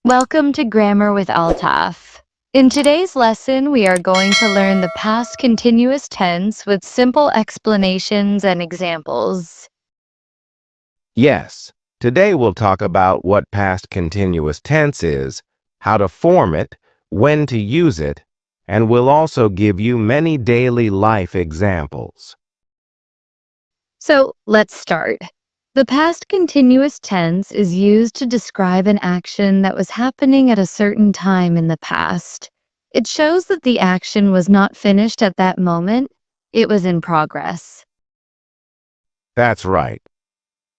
Welcome to Grammar with Altaf. In today's lesson, we are going to learn the past continuous tense with simple explanations and examples. Yes, today we'll talk about what past continuous tense is, how to form it, when to use it, and we'll also give you many daily life examples. So let's start. The past continuous tense is used to describe an action that was happening at a certain time in the past. It shows that the action was not finished at that moment, it was in progress. That's right.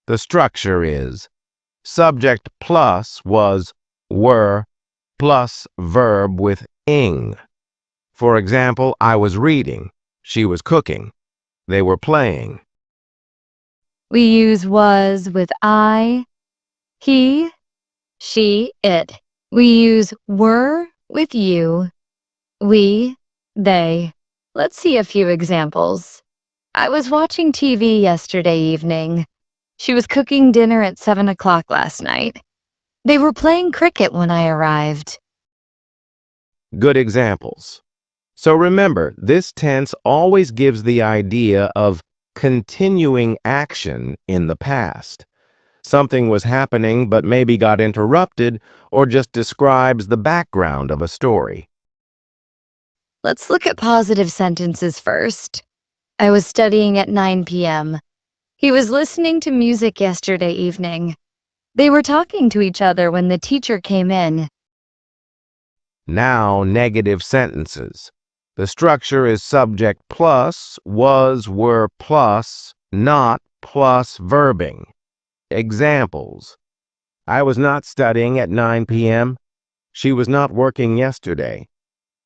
The structure is subject plus was were plus verb with ing. For example, I was reading, she was cooking, they were playing. We use was with I, he, she, it. We use were with you, we, they. Let's see a few examples. I was watching TV yesterday evening. She was cooking dinner at 7 o'clock last night. They were playing cricket when I arrived. Good examples. So remember, this tense always gives the idea of continuing action in the past. Something was happening but maybe got interrupted or just describes the background of a story. Let's look at positive sentences first. I was studying at 9 p.m. He was listening to music yesterday evening. They were talking to each other when the teacher came in. Now, negative sentences. The structure is subject plus, was, were plus, not plus verbing. Examples. I was not studying at 9 p.m. She was not working yesterday.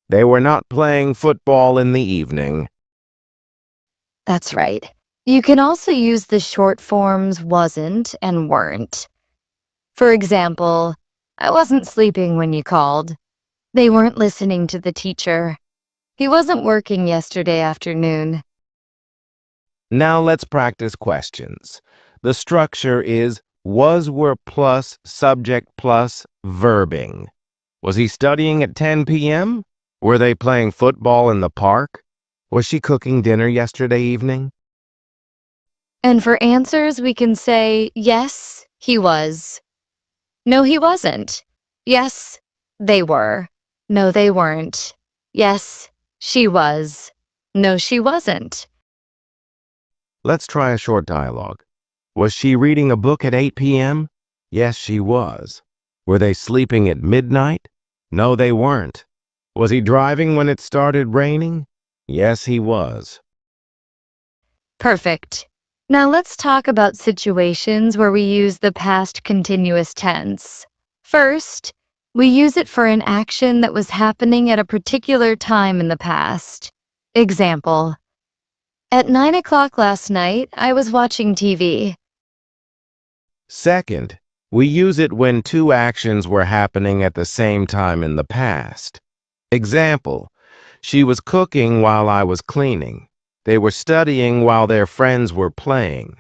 They were not playing football in the evening. That's right. You can also use the short forms wasn't and weren't. For example, I wasn't sleeping when you called. They weren't listening to the teacher. He wasn't working yesterday afternoon. Now let's practice questions. The structure is was, were plus, subject plus, verbing. Was he studying at 10 p.m.? Were they playing football in the park? Was she cooking dinner yesterday evening? And for answers, we can say, yes, he was. No, he wasn't. Yes, they were. No, they weren't. Yes, she was. No, she wasn't. Let's try a short dialogue. Was she reading a book at 8 p.m.? Yes, she was. Were they sleeping at midnight? No, they weren't. Was he driving when it started raining? Yes, he was. Perfect. Now let's talk about situations where we use the past continuous tense. First, we use it for an action that was happening at a particular time in the past. Example, at 9 o'clock last night, I was watching TV. Second, we use it when two actions were happening at the same time in the past. Example, she was cooking while I was cleaning. They were studying while their friends were playing.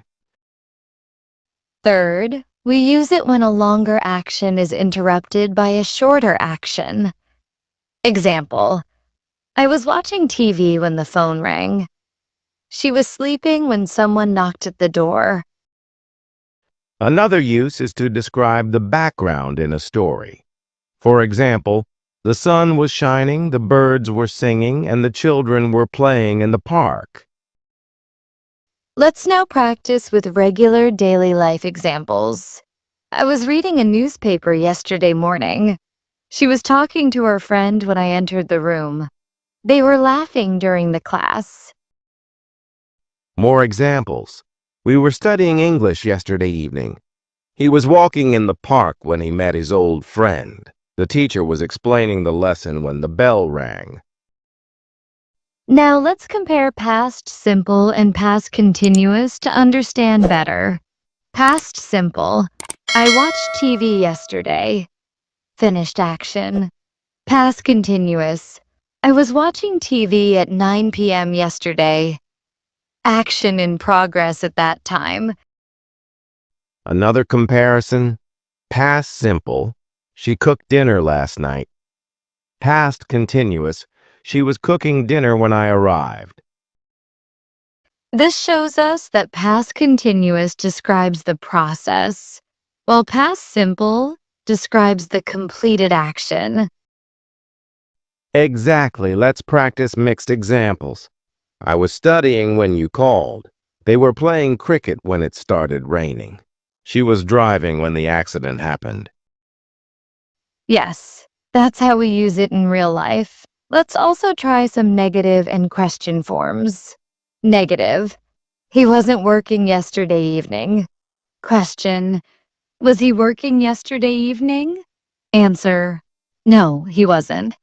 Third, we use it when a longer action is interrupted by a shorter action. Example, I was watching TV when the phone rang. She was sleeping when someone knocked at the door. Another use is to describe the background in a story. For example, the sun was shining, the birds were singing, and the children were playing in the park. Let's now practice with regular daily life examples. I was reading a newspaper yesterday morning. She was talking to her friend when I entered the room. They were laughing during the class. More examples. We were studying English yesterday evening. He was walking in the park when he met his old friend. The teacher was explaining the lesson when the bell rang. Now let's compare past simple and past continuous to understand better. Past simple. I watched TV yesterday. Finished action. Past continuous. I was watching TV at 9 p.m. yesterday. Action in progress at that time. Another comparison. Past simple. She cooked dinner last night. Past continuous. She was cooking dinner when I arrived. This shows us that past continuous describes the process, while past simple describes the completed action. Exactly. Let's practice mixed examples. I was studying when you called. They were playing cricket when it started raining. She was driving when the accident happened. Yes, that's how we use it in real life. Let's also try some negative and question forms. Negative. He wasn't working yesterday evening. Question. Was he working yesterday evening? Answer. No, he wasn't.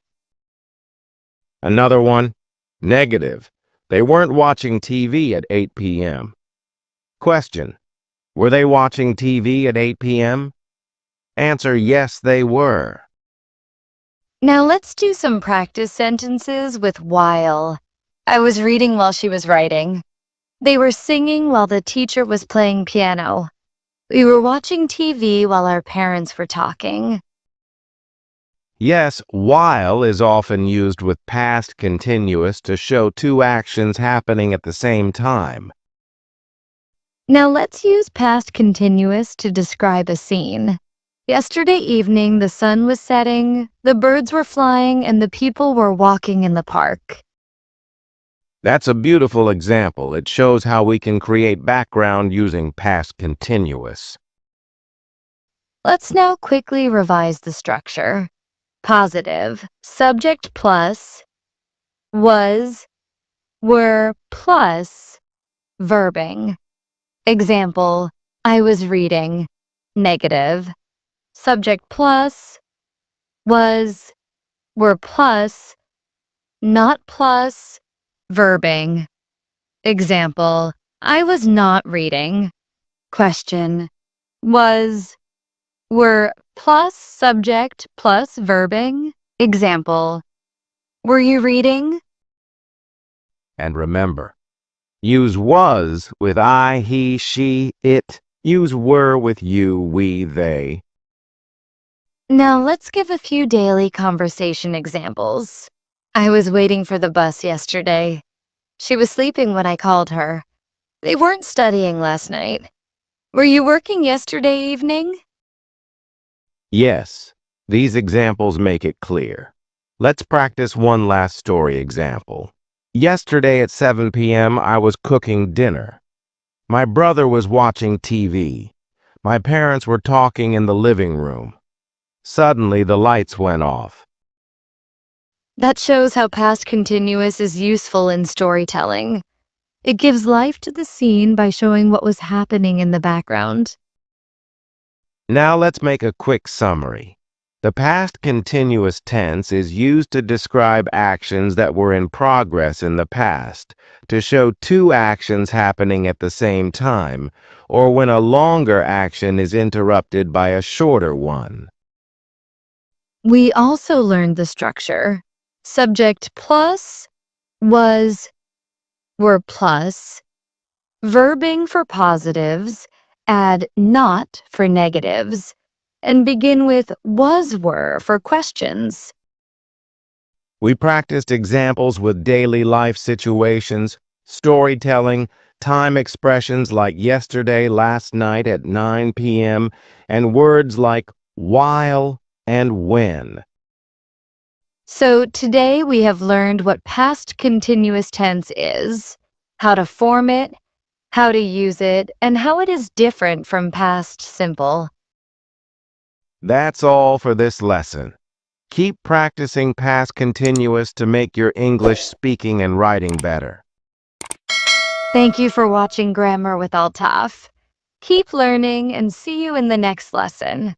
Another one. Negative. They weren't watching TV at 8 p.m. Question. Were they watching TV at 8 p.m.? Answer, yes, they were. Now let's do some practice sentences with while. I was reading while she was writing. They were singing while the teacher was playing piano. We were watching TV while our parents were talking. Yes, while is often used with past continuous to show two actions happening at the same time. Now let's use past continuous to describe a scene. Yesterday evening, the sun was setting, the birds were flying, and the people were walking in the park. That's a beautiful example. It shows how we can create background using past continuous. Let's now quickly revise the structure. Positive, subject plus, was, were plus, verbing. Example, I was reading. Negative, subject plus, was, were plus, not plus, verbing. Example, I was not reading. Question, was, were plus subject plus verbing. Example, were you reading? And remember, use was with I, he, she, it. Use were with you, we, they. Now let's give a few daily conversation examples. I was waiting for the bus yesterday. She was sleeping when I called her. They weren't studying last night. Were you working yesterday evening? Yes, these examples make it clear. Let's practice one last story example. Yesterday at 7 p.m., I was cooking dinner. My brother was watching TV. My parents were talking in the living room. Suddenly, the lights went off. That shows how past continuous is useful in storytelling. It gives life to the scene by showing what was happening in the background. Now let's make a quick summary. The past continuous tense is used to describe actions that were in progress in the past, to show two actions happening at the same time, or when a longer action is interrupted by a shorter one. We also learned the structure. Subject plus, was, were plus, verbing for positives, add not for negatives, and begin with was, were for questions. We practiced examples with daily life situations, storytelling, time expressions like yesterday, last night at 9 p.m., and words like while and when. So today we have learned what past continuous tense is, how to form it, how to use it, and how it is different from past simple. That's all for this lesson. Keep practicing past continuous to make your English speaking and writing better. Thank you for watching Grammar with Altaf. Keep learning and see you in the next lesson.